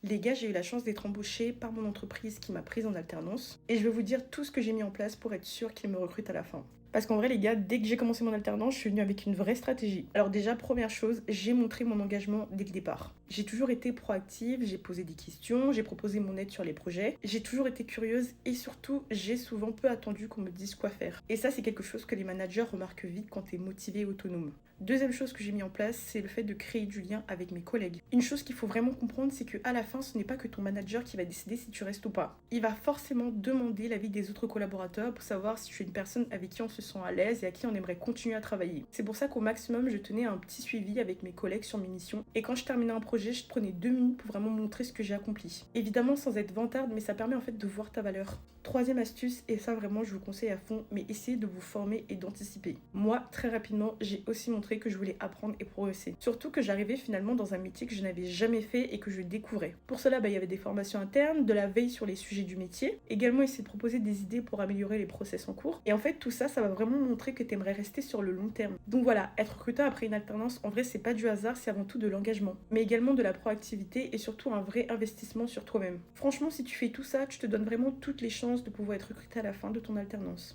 Les gars, j'ai eu la chance d'être embauchée par mon entreprise qui m'a prise en alternance et je vais vous dire tout ce que j'ai mis en place pour être sûre qu'ils me recrutent à la fin. Parce qu'en vrai, les gars, dès que j'ai commencé mon alternance, je suis venue avec une vraie stratégie. Alors déjà, première chose, j'ai montré mon engagement dès le départ. J'ai toujours été proactive, j'ai posé des questions, j'ai proposé mon aide sur les projets, j'ai toujours été curieuse et surtout, j'ai souvent peu attendu qu'on me dise quoi faire. Et ça, c'est quelque chose que les managers remarquent vite quand t'es motivé et autonome. Deuxième chose que j'ai mis en place, c'est le fait de créer du lien avec mes collègues. Une chose qu'il faut vraiment comprendre, c'est qu'à la fin, ce n'est pas que ton manager qui va décider si tu restes ou pas. Il va forcément demander l'avis des autres collaborateurs pour savoir si tu es une personne avec qui on se sent à l'aise et à qui on aimerait continuer à travailler. C'est pour ça qu'au maximum, je tenais un petit suivi avec mes collègues sur mes missions. Et quand je terminais un projet, je prenais 2 minutes pour vraiment montrer ce que j'ai accompli. Évidemment, sans être vantarde, mais ça permet en fait de voir ta valeur. Troisième astuce, et ça vraiment je vous conseille à fond, mais essayez de vous former et d'anticiper. Moi, très rapidement, j'ai aussi montré que je voulais apprendre et progresser. Surtout que j'arrivais finalement dans un métier que je n'avais jamais fait et que je découvrais. Pour cela, il y avait des formations internes, de la veille sur les sujets du métier, également essayer de proposer des idées pour améliorer les process en cours. Et en fait, tout ça, ça va vraiment montrer que tu aimerais rester sur le long terme. Donc voilà, être recruté après une alternance, en vrai, c'est pas du hasard, c'est avant tout de l'engagement, mais également de la proactivité et surtout un vrai investissement sur toi-même. Franchement, si tu fais tout ça, tu te donnes vraiment toutes les chances de pouvoir être recruté à la fin de ton alternance.